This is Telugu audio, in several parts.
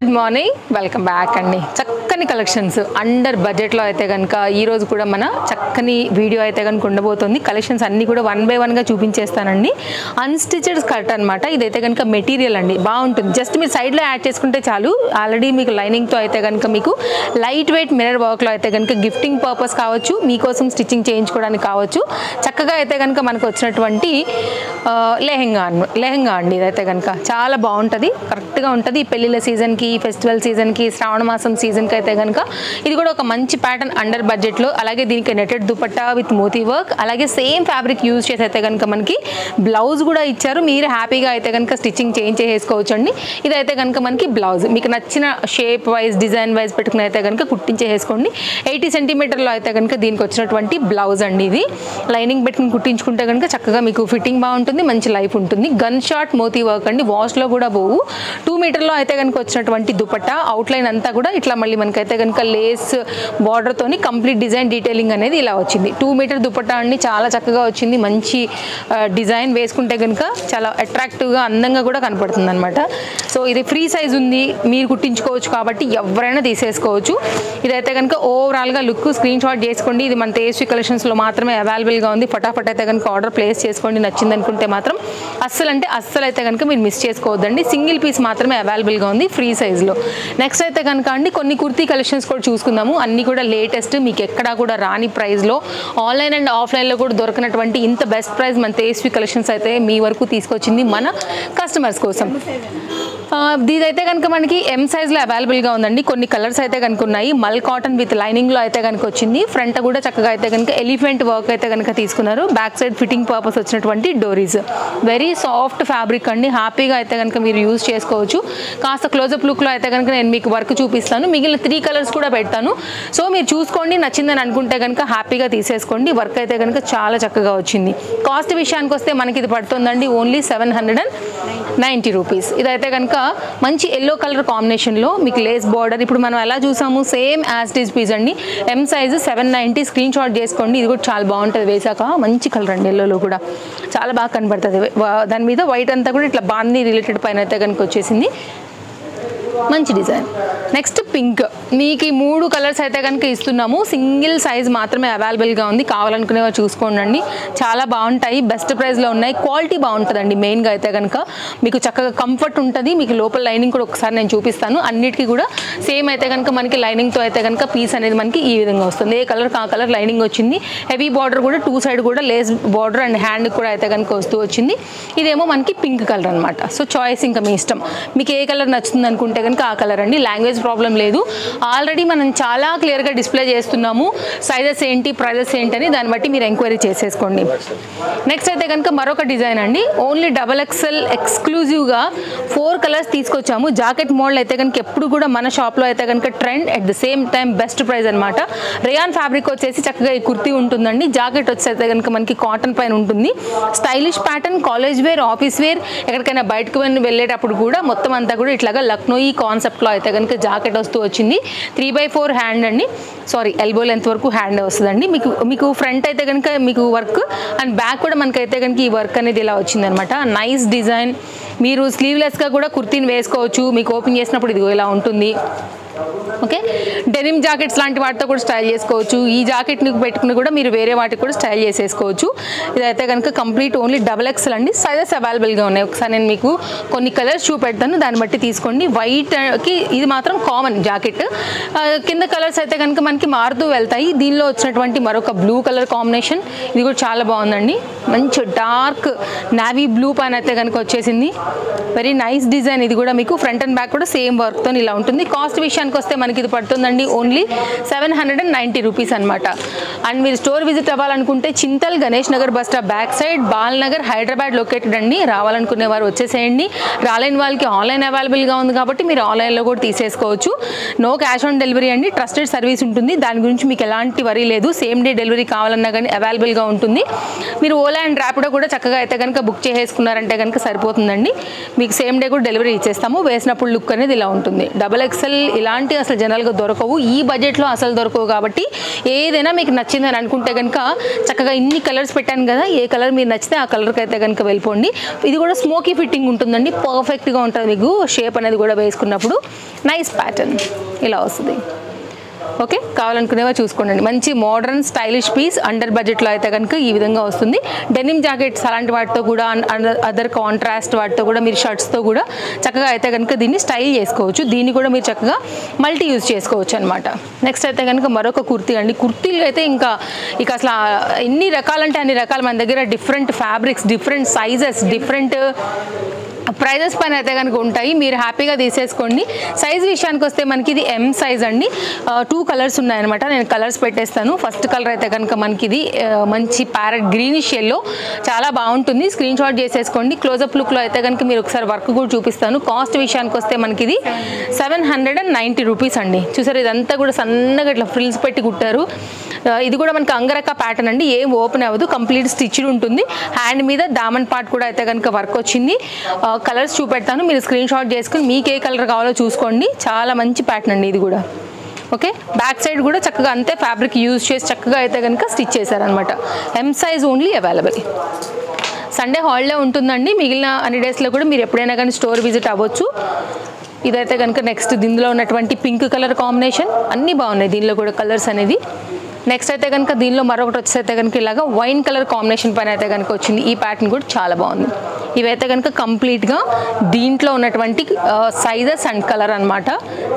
గుడ్ మార్నింగ్, వెల్కమ్ బ్యాక్ అండి. చక్కని కలెక్షన్స్ అండర్ బడ్జెట్లో అయితే కనుక ఈరోజు కూడా మన చక్కని వీడియో అయితే కనుక ఉండబోతుంది. కలెక్షన్స్ అన్నీ కూడా వన్ బై వన్గా చూపించేస్తానండి. అన్స్టిచెడ్ స్కర్ట్ అనమాట. ఇదైతే కనుక మెటీరియల్ అండి, బాగుంటుంది. జస్ట్ మీరు సైడ్లో యాడ్ చేసుకుంటే చాలు. ఆల్రెడీ మీకు లైనింగ్తో అయితే కనుక మీకు లైట్ వెయిట్ మిర్రర్ వర్క్లో అయితే కనుక గిఫ్టింగ్ పర్పస్ కావచ్చు, మీకోసం స్టిచ్చింగ్ చేయించుకోవడానికి కావచ్చు. చక్కగా అయితే కనుక మనకు వచ్చినటువంటి లెహెంగా అండి. ఇదైతే కనుక చాలా బాగుంటుంది, కరెక్ట్గా ఉంటుంది. పెళ్ళిళ్ళ సీజన్కి, ఫెస్టివల్ సీజన్కి, శ్రావణ మాసం సీజన్కి అయితే కనుక ఇది కూడా ఒక మంచి ప్యాటర్న్ అండర్ బడ్జెట్లో. అలాగే దీనికి netted dupatta with moti work, అలాగే సేమ్ ఫ్యాబ్రిక్ యూజ్ చేసి అయితే కనుక మనకి బ్లౌజ్ కూడా ఇచ్చారు. మీరు హ్యాపీగా అయితే కనుక స్టిచ్చింగ్ చేయించేసుకోవచ్చు అండి. ఇదైతే కనుక మనకి బ్లౌజ్ మీకు నచ్చిన షేప్ వైజ్, డిజైన్ వైజ్ పెట్టుకుని అయితే కనుక కుట్టించేసుకోండి. 80 సెంటీమీటర్లో అయితే కనుక దీనికి వచ్చినటువంటి బ్లౌజ్ అండి. ఇది లైనింగ్ పెట్టుకుని కుట్టించుకుంటే కనుక చక్కగా మీకు ఫిట్టింగ్ బాగుంటుంది, మంచి లైఫ్ ఉంటుంది. గన్ షాట్ మోతీ వర్క్ అండి, వాష్లో కూడా పోవు. 2 మీటర్లో అయితే కనుక వచ్చినటువంటి దుపట్టా అవుట్లైన్ అంతా కూడా ఇట్లా మళ్ళీ మనకైతే కనుక లేస్ బార్డర్తోని కంప్లీట్ డిజైన్ డీటెయిలింగ్ అనేది ఇలా వచ్చింది. 2 మీటర్ దుపట్టా అండి, చాలా చక్కగా వచ్చింది. మంచి డిజైన్ వేసుకుంటే కనుక చాలా అట్రాక్టివ్గా, అందంగా కూడా కనపడుతుంది అనమాట. సో ఇది ఫ్రీ సైజ్ ఉంది, మీరు కుట్టించుకోవచ్చు కాబట్టి ఎవరైనా తీసేసుకోవచ్చు. ఇదైతే కనుక ఓవరాల్గా లుక్ స్క్రీన్ షాట్ చేసుకోండి. ఇది మన తేజస్వి కలెక్షన్స్లో మాత్రమే అవైలబుల్గా ఉంది. ఫటాఫట్ అయితే కనుక ఆర్డర్ ప్లేస్ చేసుకోండి. నచ్చింది అనుకుంటే మాత్రం అస్సలు అయితే కనుక మీరు మిస్ చేసుకోవద్దండి. సింగిల్ పీస్ మాత్రమే అవైలబుల్గా ఉంది ఫ్రీ సైజ్లో. నెక్స్ట్ అయితే కనుక అండి కొన్ని కుర్తీ కలెక్షన్స్ కూడా చూసుకుందాము. అన్నీ కూడా లేటెస్ట్, మీకు ఎక్కడా కూడా రాని ప్రైస్లో, ఆన్లైన్ అండ్ ఆఫ్లైన్లో కూడా దొరకనటువంటి ఇంత బెస్ట్ ప్రైస్ మన తేజస్వి కలెక్షన్స్ అయితే మీ వరకు తీసుకొచ్చింది మన కస్టమర్స్ కోసం. ఇదైతే కనుక మనకి ఎం సైజ్లో అవైలబుల్గా ఉందండి. కొన్ని కలర్స్ అయితే కనుక ఉన్నాయి. మల్ కాటన్ విత్ లైనింగ్లో అయితే కనుక వచ్చింది. ఫ్రంట్ కూడా చక్కగా అయితే కనుక ఎలిఫెంట్ వర్క్ అయితే కనుక తీసుకున్నారు. బ్యాక్ సైడ్ ఫిట్టింగ్ పర్పస్ వచ్చినటువంటి డోరీస్. వెరీ సాఫ్ట్ ఫ్యాబ్రిక్ అండి, హ్యాపీగా అయితే కనుక మీరు యూజ్ చేసుకోవచ్చు. కాస్త క్లోజప్ లుక్లో అయితే కనుక నేను మీకు వర్క్ చూపిస్తాను. మిగిలిన 3 కలర్స్ కూడా పెడతాను. సో మీరు చూసుకోండి, నచ్చిందని అనుకుంటే కనుక హ్యాపీగా తీసేసుకోండి. వర్క్ అయితే కనుక చాలా చక్కగా వచ్చింది. కాస్ట్ విషయానికి వస్తే మనకి ఇది పడుతుందండి ఓన్లీ 790 రూపీస్. ఇదైతే కనుక మంచి ఎల్లో కలర్ కాంబినేషన్లో మీకు లేస్ బార్డర్, ఇప్పుడు మనం ఎలా చూసాము same as it is piece అండి. ఎం సైజు 790, స్క్రీన్ షాట్ చేసుకోండి. ఇది కూడా చాలా బాగుంటుంది వేసాక. మంచి కలర్ అండి, ఎల్లోలో కూడా చాలా బాగా కనబడుతుంది. దాని మీద వైట్ అంతా కూడా ఇట్లా బాందీ రిలేటెడ్ పైన అయితే కనుక వచ్చేసింది. మంచి డిజైన్. Next pink. మీకు ఈ 3 కలర్స్ అయితే కనుక ఇస్తున్నాము. సింగిల్ సైజ్ మాత్రమే అవైలబుల్గా ఉంది. కావాలనుకునేవా చూసుకోండి, చాలా బాగుంటాయి. బెస్ట్ ప్రైస్లో ఉన్నాయి. క్వాలిటీ బాగుంటుందండి. మెయిన్గా అయితే కనుక మీకు చక్కగా కంఫర్ట్ ఉంటుంది. మీకు లోపల లైనింగ్ కూడా ఒకసారి నేను చూపిస్తాను. అన్నిటికీ కూడా సేమ్ అయితే కనుక మనకి లైనింగ్తో అయితే కనుక పీస్ అనేది మనకి ఈ విధంగా వస్తుంది. ఏ కలర్ ఆ కలర్ లైనింగ్ వచ్చింది. హెవీ బార్డర్ కూడా 2 సైడ్ కూడా లేస్ బార్డర్ అండ్ హ్యాండ్ కూడా అయితే కనుక వస్తూ వచ్చింది. ఇదేమో మనకి పింక్ కలర్ అనమాట. సో చాయిస్ ఇంకా మీ ఇష్టం, మీకు ఏ కలర్ నచ్చుతుంది అనుకుంటే కనుక ఆ కలర్ అండి. లాంగ్వేజ్ ప్రాబ్లం లేదు. ఆల్రెడీ మనం చాలా క్లియర్గా డిస్ప్లే చేస్తున్నాము సైజెస్ ఏంటి, ప్రైజెస్ ఏంటని. దాన్ని బట్టి మీరు ఎంక్వైరీ చేసేసుకోండి. నెక్స్ట్ అయితే కనుక మరొక డిజైన్ అండి. ఓన్లీ XXL ఎక్స్క్లూజివ్గా 4 కలర్స్ తీసుకొచ్చాము. జాకెట్ మోడల్ అయితే కనుక ఎప్పుడు కూడా మన షాప్లో అయితే కనుక trend, at the same time best price అనమాట. రేయాన్ ఫ్యాబ్రిక్ వచ్చేసి చక్కగా ఈ కుర్తీ ఉంటుందండి. జాకెట్ వచ్చి అయితే కనుక మనకి కాటన్ పైన ఉంటుంది. Stylish pattern, college wear, office wear, ఎక్కడికైనా బయటకు వెళ్ళేటప్పుడు కూడా మొత్తం అంతా కూడా ఇట్లాగా లక్నోయి కాన్సెప్ట్లో అయితే కనుక జాకెట్ వస్తూ వచ్చింది. 3/4 హ్యాండ్ అండి, సారీ ఎల్బో లెంత్ వరకు హ్యాండ్ వస్తుందండి. మీకు ఫ్రంట్ అయితే కనుక మీకు వర్క్ అండ్ బ్యాక్ కూడా మనకైతే కనుక ఈ వర్క్ అనేది ఇలా వచ్చిందనమాట. Nice design. మీరు స్లీవ్లెస్గా కూడా కుర్తీని వేసుకోవచ్చు. మీకు ఓపెన్ చేసినప్పుడు ఇది ఇలా ఉంటుంది. ఓకే, డెనిమ్ జాకెట్స్ లాంటి వాటితో కూడా స్టైల్ చేసుకోవచ్చు. ఈ జాకెట్ని పెట్టుకుని కూడా మీరు వేరే వాటికి కూడా స్టైల్ చేసేసుకోవచ్చు. ఇదైతే కనుక కంప్లీట్ ఓన్లీ XXL అండి. సైజెస్ అవైలబుల్గా ఉన్నాయి. ఒకసారి నేను మీకు కొన్ని కలర్స్ చూపెడతాను, దాన్ని బట్టి తీసుకోండి. వైట్కి ఇది మాత్రం కామన్ జాకెట్. కింద కలర్స్ అయితే కనుక మనకి మారుతూ వెళ్తాయి. దీనిలో వచ్చినటువంటి మరొక బ్లూ కలర్ కాంబినేషన్, ఇది కూడా చాలా బాగుందండి. మంచి డార్క్ నావీ బ్లూ పైన అయితే కనుక వచ్చేసింది. Very nice design. ఇది కూడా మీకు ఫ్రంట్ అండ్ బ్యాక్ కూడా సేమ్ వర్క్తో ఇలా ఉంటుంది. కాస్ట్ విషయానికి వస్తే మనకి ఇది పడుతుందండి ఓన్లీ 790 రూపీస్ అనమాట. అండ్ మీరు స్టోర్ విజిట్ అవ్వాలనుకుంటే Chintal Ganesh Nagar bus stop back side, Bal Nagar, Hyderabad located అండి. రావాలనుకునే వారు వచ్చేసేయండి. రాలేని వాళ్ళకి ఆన్లైన్ అవైలబుల్గా ఉంది కాబట్టి మీరు ఆన్లైన్లో కూడా తీసేసుకోవచ్చు. నో క్యాష్ ఆన్ డెలివరీ అండి. ట్రస్టెడ్ సర్వీస్ ఉంటుంది, దాని గురించి మీకు ఎలాంటి వరీ లేదు. సేమ్ డే డెలివరీ కావాలన్నా కానీ అవైలబుల్గా ఉంటుంది. మీరు ఓలా అండ్ ర్యాపిడో కూడా చక్కగా అయితే కనుక బుక్ చేసేసుకున్నారంటే కనుక సరిపోతుందండి. మీకు సేమ్ డే కూడా డెలివరీ ఇచ్చేస్తాము. వేసినప్పుడు లుక్ అనేది ఇలా ఉంటుంది. XXL ఇలాంటి అసలు జనరల్గా దొరకవు, ఈ బడ్జెట్లో అసలు దొరకవు. కాబట్టి ఏదైనా మీకు నచ్చిందని అనుకుంటే కనుక చక్కగా ఇన్ని కలర్స్ పెట్టాను కదా, ఏ కలర్ మీరు నచ్చితే ఆ కలర్కి అయితే కనుక వెళ్ళిపోండి. ఇది కూడా స్మోకీ ఫిట్టింగ్ ఉంటుందండి, పర్ఫెక్ట్గా ఉంటుంది. మీకు షేప్ అనేది కూడా వేసుకున్నప్పుడు నైస్ ప్యాటర్న్ ఇలా వస్తుంది. ఓకే, కావాలనుకునేవా చూసుకోండి. మంచి మోడర్న్ స్టైలిష్ పీస్ అండర్ బడ్జెట్లో అయితే కనుక ఈ విధంగా వస్తుంది. డెనిమ్ జాకెట్స్ అలాంటి వాటితో కూడా అదర్ కాంట్రాస్ట్ వాటితో కూడా మీరు షర్ట్స్తో కూడా చక్కగా అయితే కనుక దీన్ని స్టైల్ చేసుకోవచ్చు. దీన్ని కూడా మీరు చక్కగా మల్టీ యూజ్ చేసుకోవచ్చు అనమాట. నెక్స్ట్ అయితే కనుక మరొక కుర్తీ అండి. కుర్తీలు అయితే ఇంకా అసలు ఎన్ని రకాలంటే అన్ని రకాలు మన దగ్గర different fabrics, different sizes, different prices పైన అయితే కనుక ఉంటాయి. మీరు హ్యాపీగా తీసేసుకోండి. సైజ్ విషయానికి వస్తే మనకి ఇది ఎం సైజ్ అండి. 2 కలర్స్ ఉన్నాయన్నమాట. నేను కలర్స్ పెట్టేస్తాను. ఫస్ట్ కలర్ అయితే కనుక మనకి ఇది మంచి ప్యారెట్ గ్రీనిష్ ఎల్లో, చాలా బాగుంటుంది. స్క్రీన్ షాట్ చేసేసుకోండి. క్లోజప్ లుక్లో అయితే కనుక మీరు ఒకసారి వర్క్ కూడా చూపిస్తాను. కాస్ట్ విషయానికి వస్తే మనకి ఇది 790 రూపీస్ అండి. చూసారు, ఇదంతా కూడా సన్నగా ఇట్లా ఫ్రిల్స్ పెట్టి కుట్టారు. ఇది కూడా మనకి అంగరక్క ప్యాటర్న్ అండి. ఏం ఓపెన్ అవ్వదు, కంప్లీట్ స్టిచ్డ్ ఉంటుంది. హ్యాండ్ మీద దామన్ పార్ట్ కూడా అయితే కనుక వర్క్ వచ్చింది. కలర్స్ చూపెడతాను, మీరు స్క్రీన్ షాట్ చేసుకుని మీకు ఏ కలర్ కావాలో చూసుకోండి. చాలా మంచి ప్యాటర్న్ అండి ఇది కూడా. ఓకే, బ్యాక్ సైడ్ కూడా చక్కగా అంతే ఫ్యాబ్రిక్ యూజ్ చేసి చక్కగా అయితే కనుక స్టిచ్ చేశారనమాట. M size only available. Sunday holiday ఉంటుందండి. మిగిలిన అన్ని డేస్లో కూడా మీరు ఎప్పుడైనా కానీ స్టోర్ విజిట్ అవ్వచ్చు. ఇదైతే కనుక నెక్స్ట్ దీనిలో ఉన్నటువంటి పింక్ కలర్ కాంబినేషన్ అన్నీ బాగున్నాయి దీనిలో కూడా కలర్స్ అనేది. నెక్స్ట్ అయితే కనుక దీనిలో మరొకటి వచ్చేసి అయితే కనుక ఇలాగా వైన్ కలర్ కాంబినేషన్ పైన అయితే కనుక వచ్చింది. ఈ ప్యాటర్న్ కూడా చాలా బాగుంది. ఇవైతే కనుక కంప్లీట్గా దీంట్లో ఉన్నటువంటి సైజెస్ అండ్ కలర్ అనమాట.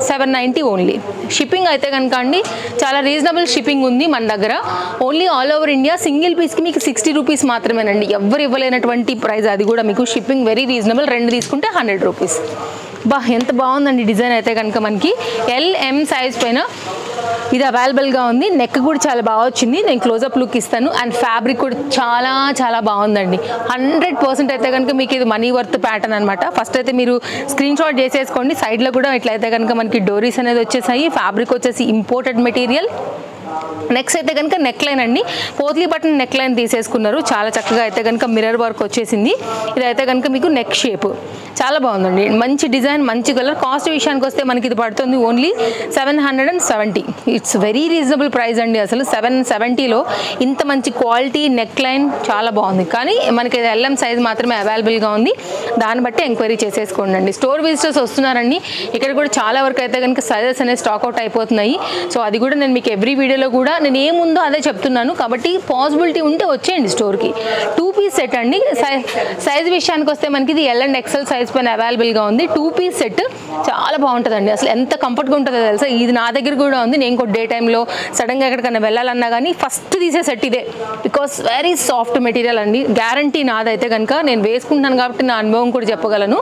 790 ఓన్లీ. షిప్పింగ్ అయితే కనుక అండి చాలా రీజనబుల్ షిప్పింగ్ ఉంది మన దగ్గర. Only all over India single పీస్కి మీకు 60 రూపీస్ మాత్రమేనండి. ఎవరు ఇవ్వలేనటువంటి ప్రైస్ అది కూడా మీకు. Shipping very reasonable. 2 తీసుకుంటే 100 రూపీస్. బా ఎంత బాగుందండి డిజైన్ అయితే కనుక మనకి. LM సైజ్ పైన ఇది అవైలబుల్గా ఉంది. నెక్ కూడా చాలా బాగా వచ్చింది. నేను క్లోజప్ లుక్ ఇస్తాను. అండ్ ఫ్యాబ్రిక్ కూడా చాలా చాలా బాగుందండి. 100% అయితే కనుక మీకు ఇది మనీ వర్త్ ప్యాటర్న్ అనమాట. ఫస్ట్ అయితే మీరు స్క్రీన్ షాట్ చేసేసుకోండి. సైడ్లో కూడా ఇట్లయితే కనుక మనకి డోరీస్ అనేది వచ్చేసాయి. ఫ్యాబ్రిక్ వచ్చేసి ఇంపోర్టెడ్ మెటీరియల్. నెక్స్ట్ అయితే కనుక నెక్ లైన్ అండి. పోత్లీ బటన్ నెక్ లైన్ తీసేసుకున్నారు. చాలా చక్కగా అయితే కనుక మిర్రర్ వర్క్ వచ్చేసింది. ఇదైతే కనుక మీకు నెక్ షేప్ చాలా బాగుందండి. మంచి డిజైన్, మంచి కలర్. కాస్ట్ విషయానికి వస్తే మనకి ఇది పడుతుంది only 770. It's very reasonable price అండి. అసలు 770లో ఇంత మంచి క్వాలిటీ నెక్ లైన్ చాలా బాగుంది. కానీ మనకి LM సైజ్ మాత్రమే అవైలబుల్గా ఉంది. దాన్ని బట్టి ఎంక్వైరీ చేసేసుకోండి అండి. స్టోర్ విజిటర్స్ వస్తున్నారండి. ఇక్కడ కూడా చాలా వరకు అయితే కనుక సైజెస్ అనేది స్టాక్అవుట్ అయిపోతున్నాయి. సో అది కూడా నేను మీకు ఎవ్రీ వీడియోలో కూడా నేను ఏముందో అదే చెప్తున్నాను. కాబట్టి పాసిబిలిటీ ఉంటే వచ్చేయండి స్టోర్కి. 2 పీస్ సెట్ అండి. సైజ్ విషయానికి వస్తే మనకి ఇది L and XL సైజ్ పైన అవైలబుల్గా ఉంది. 2 పీస్ సెట్ చాలా బాగుంటుందండి. అసలు ఎంత కంఫర్ట్గా ఉంటుందో తెలుసా. ఇది నా దగ్గర కూడా ఉంది. నేను కూడా డే టైంలో సడన్గా ఎక్కడికన్నా వెళ్ళాలన్నా కానీ ఫస్ట్ తీసే సెట్ ఇదే. బికాస్ వెరీ సాఫ్ట్ మెటీరియల్ అండి. గ్యారంటీ నాదైతే కనుక. నేను వేసుకుంటున్నాను కాబట్టి నా అనుభవం కూడా చెప్పగలను.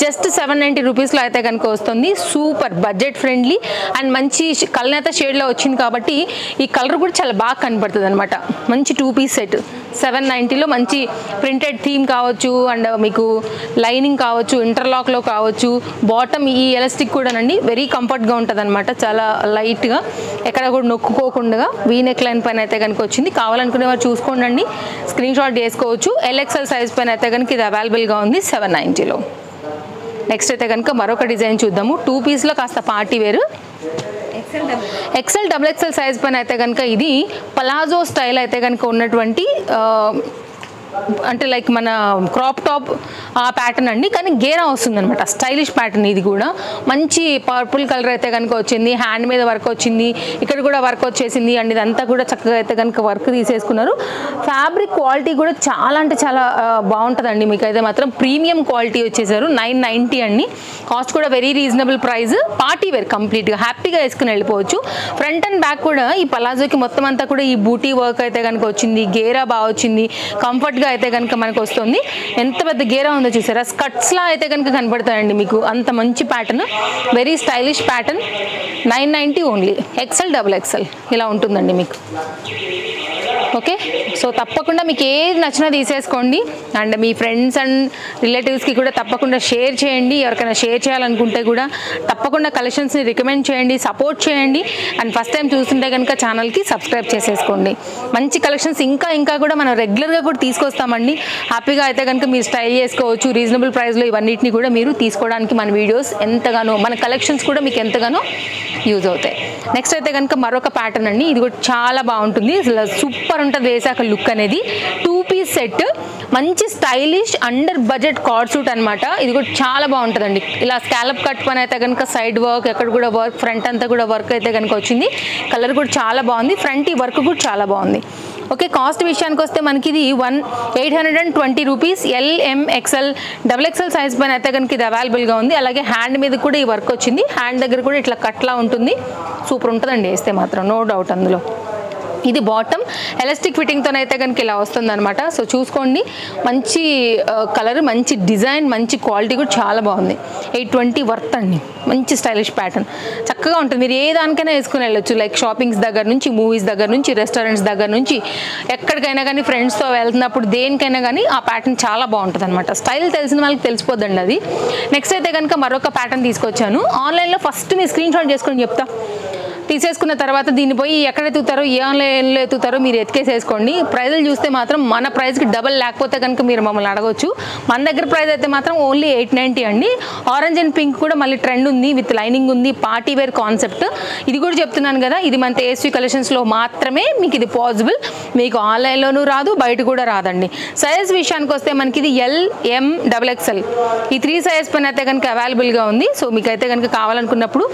జస్ట్ 790 రూపీస్లో అయితే కనుక వస్తుంది. సూపర్ బడ్జెట్ ఫ్రెండ్లీ అండ్ మంచి కల్నేత షేడ్లో వచ్చింది కాబట్టి ఈ కలర్ కూడా చాలా బాగా కనపడుతుంది అనమాట. మంచి 2 పీస్ సెట్ 790లో మంచి ప్రింటెడ్ థీమ్ కావచ్చు, అండ్ మీకు లైనింగ్ కావచ్చు, ఇంటర్లాక్లో కావచ్చు, బాటమ్ ఈ ఎలాస్టిక్ కూడానండి వెరీ కంఫర్ట్గా ఉంటుంది అనమాట. చాలా లైట్గా ఎక్కడ కూడా నొక్కుకోకుండా వీ నెక్ లైన్ పైన అయితే కనుక వచ్చింది. కావాలనుకునే వారు చూసుకోండి, స్క్రీన్ షాట్ చేసుకోవచ్చు. LXL సైజ్ పైన అయితే కనుక ఇది అవైలబుల్గా ఉంది 790లో. నెక్స్ట్ అయితే కనుక మరొక డిజైన్ చూద్దాము. 2 పీస్లో కాస్త పార్టీ వేరు. XL XXL సైజ్ పైన అయితే కనుక ఇది పలాజో స్టైల్ అయితే కనుక ఉన్నటువంటి అంటే లైక్ మన క్రాప్ టాప్ ఆ ప్యాటర్న్ అండి. కానీ గేరా వస్తుంది అనమాట. Stylish pattern. ఇది కూడా మంచి పర్పుల్ కలర్ అయితే కనుక వచ్చింది. హ్యాండ్ మీద వర్క్ వచ్చింది. ఇక్కడ కూడా వర్క్ వచ్చేసింది. అండ్ ఇదంతా కూడా చక్కగా అయితే కనుక వర్క్ తీసేసుకున్నారు. ఫ్యాబ్రిక్ క్వాలిటీ కూడా చాలా అంటే చాలా బాగుంటుందండి. మీకు అయితే మాత్రం ప్రీమియం క్వాలిటీ వచ్చేసారు. 990 అండి. కాస్ట్ కూడా very reasonable price. Party wear కంప్లీట్గా హ్యాపీగా వేసుకుని వెళ్ళిపోవచ్చు. ఫ్రంట్ అండ్ బ్యాక్ కూడా ఈ పలాజోకి మొత్తం అంతా కూడా ఈ బూటీ వర్క్ అయితే కనుక వచ్చింది. గేరా బాగా వచ్చింది. కంఫర్ట్ అయితే కనుక మనకు వస్తుంది. ఎంత పెద్ద గేరా ఉందో చూసారా. స్కర్ట్స్ లా అయితే కనుక కనపడతాయండి మీకు. అంత మంచి pattern, very stylish pattern. 990 only. XL XXL ఇలా ఉంటుందండి మీకు. ఓకే, సో తప్పకుండా మీకు ఏది నచ్చినా తీసేసుకోండి. అండ్ మీ ఫ్రెండ్స్ అండ్ రిలేటివ్స్కి కూడా తప్పకుండా షేర్ చేయండి. ఎవరికైనా షేర్ చేయాలనుకుంటే కూడా తప్పకుండా కలెక్షన్స్ని రికమెండ్ చేయండి, సపోర్ట్ చేయండి. అండ్ ఫస్ట్ టైం చూస్తుంటే కనుక ఛానల్కి సబ్స్క్రైబ్ చేసేసుకోండి. మంచి కలెక్షన్స్ ఇంకా కూడా మనం రెగ్యులర్గా కూడా తీసుకొస్తామండి. హ్యాపీగా అయితే కనుక మీరు స్టైల్ చేసుకోవచ్చు. రీజనబుల్ ప్రైస్లో ఇవన్నిటిని కూడా మీరు తీసుకోవడానికి మన వీడియోస్ ఎంతగానో, మన కలెక్షన్స్ కూడా మీకు ఎంతగానో యూజ్ అవుతాయి. నెక్స్ట్ అయితే కనుక మరొక ప్యాటర్న్ అండి. ఇది కూడా చాలా బాగుంటుంది. అసలు సూపర్ ఉంటుంది వేసాక లుక్ అనేది. 2 పీస్ సెట్, మంచి stylish under budget card suit అనమాట. ఇది కూడా చాలా బాగుంటుందండి. ఇలా స్కాలప్ కట్ పని అయితే కనుక సైడ్ వర్క్, ఎక్కడ కూడా వర్క్, ఫ్రంట్ అంతా కూడా వర్క్ అయితే కనుక వచ్చింది. కలర్ కూడా చాలా బాగుంది, ఫ్రంట్ ఈ వర్క్ కూడా చాలా బాగుంది. ఓకే, కాస్ట్ విషయానికి వస్తే మనకి ఇది 820 రూపీస్. LMXL XXL సైజ్ పైన అయితే కనుక ఇది అవైలబుల్గా ఉంది. అలాగే హ్యాండ్ మీద కూడా ఈ వర్క్ వచ్చింది. హ్యాండ్ దగ్గర కూడా ఇట్లా కట్లా ఉంటుంది. సూపర్ ఉంటుందండి వేస్తే మాత్రం, నో డౌట్ అందులో. ఇది బాటమ్ ఎలాస్టిక్ ఫిట్టింగ్తో అయితే కనుక ఇలా వస్తుంది అనమాట. సో చూసుకోండి, మంచి కలర్, మంచి డిజైన్, మంచి క్వాలిటీ కూడా చాలా బాగుంది. 820 వర్త్ అండి, మంచి స్టైలిష్ ప్యాటర్న్, చక్కగా ఉంటుంది. మీరు ఏ దానికైనా వేసుకుని వెళ్ళొచ్చు. లైక్ షాపింగ్స్ దగ్గర నుంచి, మూవీస్ దగ్గర నుంచి, రెస్టారెంట్స్ దగ్గర నుంచి, ఎక్కడికైనా కానీ ఫ్రెండ్స్తో వెళ్తున్నప్పుడు దేనికైనా కానీ ఆ ప్యాటర్న్ చాలా బాగుంటుంది అనమాట. స్టైల్ తెలిసిన వాళ్ళకి తెలిసిపోద్దండి అది. నెక్స్ట్ అయితే కనుక మరొక ప్యాటర్న్ తీసుకొచ్చాను. ఆన్లైన్లో ఫస్ట్ మీ స్క్రీన్ షాట్ చేసుకొని చెప్తా. తీసేసుకున్న తర్వాత దీన్ని పోయి ఎక్కడ ఎత్తుతారో, ఏ ఆన్లైన్లో ఎత్తుతారో మీరు ఎతికేసేసుకోండి. ప్రైజులు చూస్తే మాత్రం మన ప్రైస్కి డబల్, లేకపోతే కనుక మీరు మమ్మల్ని అడగవచ్చు. మన దగ్గర ప్రైస్ అయితే మాత్రం ఓన్లీ 890 అండి. ఆరెంజ్ అండ్ పింక్ కూడా మళ్ళీ ట్రెండ్ ఉంది, విత్ లైనింగ్ ఉంది, పార్టీ వేర్ కాన్సెప్ట్. ఇది కూడా చెప్తున్నాను కదా, ఇది మన తేజస్వి కలెక్షన్స్లో మాత్రమే మీకు ఇది పాసిబుల్. మీకు ఆన్లైన్లోనూ రాదు, బయట కూడా రాదండి. సైజ్ విషయానికి వస్తే మనకి ఇది LMXXL ఈ 3 సైజ్ పైన అయితే కనుక అవైలబుల్గా ఉంది. సో మీకు అయితే కనుక కావాలనుకున్నప్పుడు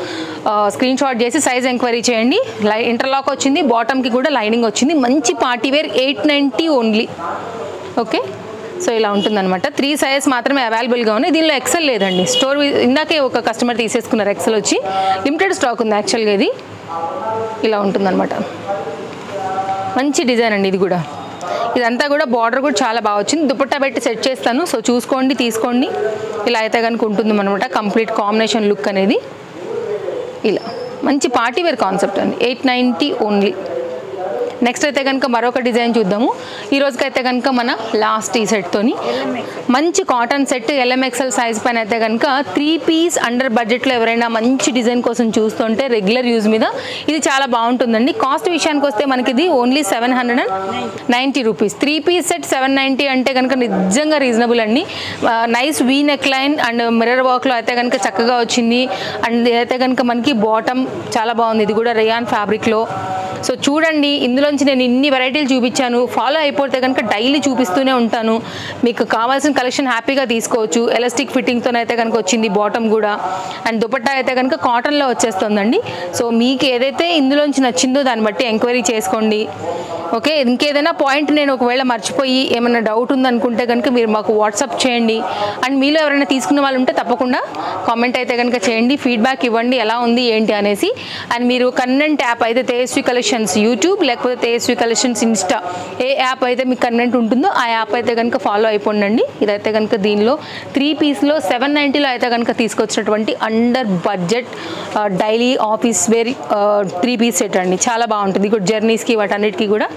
స్క్రీన్ షాట్ చేసి సైజ్ ఎంక్వైరీ చేయండి. ఇంటర్లాక్ వచ్చింది, బాటమ్కి కూడా లైనింగ్ వచ్చింది. మంచి party wear, 890 only. Okay, so ఇలా ఉంటుందన్నమాట. 3 సైజ్ మాత్రమే అవైలబుల్గా ఉన్నాయి. దీనిలో ఎక్సెల్ లేదండి. స్టోర్ ఇందాకే ఒక కస్టమర్ తీసేసుకున్నారు, ఎక్సెల్ వచ్చి లిమిటెడ్ స్టాక్ ఉంది యాక్చువల్గా. ఇది ఇలా ఉంటుందన్నమాట, మంచి డిజైన్ అండి. ఇది కూడా, ఇదంతా కూడా బార్డర్ కూడా చాలా బాగా వచ్చింది. దుపట్టా పెట్టి సెట్ చేస్తాను, సో చూసుకోండి, తీసుకోండి. ఇలా అయితే కనుక ఉంటుంది అనమాట కంప్లీట్ కాంబినేషన్ లుక్ అనేది. ఇలా మంచి పార్టీ వేర్ కాన్సెప్ట్ అండి, 890 ఓన్లీ. నెక్స్ట్ అయితే కనుక మరొక డిజైన్ చూద్దాము. ఈ రోజుకైతే కనుక మన లాస్ట్ ఈ సెట్తోని మంచి కాటన్ సెట్, LMXL సైజ్ పైన అయితే కనుక 3 పీస్ అండర్ బడ్జెట్లో ఎవరైనా మంచి డిజైన్ కోసం చూస్తుంటే రెగ్యులర్ యూజ్ మీద ఇది చాలా బాగుంటుందండి. కాస్ట్ విషయానికి వస్తే మనకి ఇది ఓన్లీ 790 రూపీస్. 3 పీస్ సెట్ 790 అంటే కనుక నిజంగా రీజనబుల్ అండి. Nice V neck line and mirror వర్క్లో అయితే కనుక చక్కగా వచ్చింది. అండ్ ఇదైతే కనుక మనకి బాటమ్ చాలా బాగుంది. ఇది కూడా రేయాన్ ఫ్యాబ్రిక్లో. సో చూడండి, ఇందులోంచి నేను ఇన్ని వెరైటీలు చూపించాను. ఫాలో అయిపోతే కనుక డైలీ చూపిస్తూనే ఉంటాను. మీకు కావాల్సిన కలెక్షన్ హ్యాపీగా తీసుకోవచ్చు. ఎలాస్టిక్ ఫిట్టింగ్తో అయితే కనుక వచ్చింది బాటమ్ కూడా. అండ్ దుపట్టా అయితే కనుక కాటన్లో వచ్చేస్తుందండి. సో మీకు ఏదైతే ఇందులోంచి నచ్చిందో దాన్ని బట్టి ఎంక్వైరీ చేసుకోండి. ఓకే, ఇంకేదైనా పాయింట్ నేను ఒకవేళ మర్చిపోయి ఏమైనా డౌట్ ఉందనుకుంటే కనుక మీరు మాకు వాట్సాప్ చేయండి. అండ్ మీలో ఎవరైనా తీసుకున్న వాళ్ళు ఉంటే తప్పకుండా కామెంట్ అయితే కనుక చేయండి, ఫీడ్బ్యాక్ ఇవ్వండి ఎలా ఉంది ఏంటి అనేసి. అండ్ మీరు కన్వెంట్ యాప్ అయితే తేజస్వి కలెక్షన్స్ యూట్యూబ్, లేకపోతే తేజస్వి కలెక్షన్స్ ఇన్స్టా, ఏ యాప్ అయితే మీకు కన్వెంట్ ఉంటుందో ఆ యాప్ అయితే కనుక ఫాలో అయిపోండి. ఇదైతే కనుక దీనిలో 3 పీస్లో 790లో అయితే కనుక తీసుకొచ్చినటువంటి under budget daily office wear 3 piece set అండి. చాలా బాగుంటుంది. ఇప్పుడు జర్నీస్కి వాటన్నిటికీ కూడా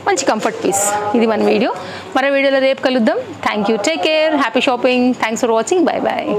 మంచి కంఫర్ట్ పీస్. ఇది మన వీడియో. మరో వీడియోలో రేపు కలుద్దాం. Thank you, take care, happy shopping, thanks for watching, bye bye.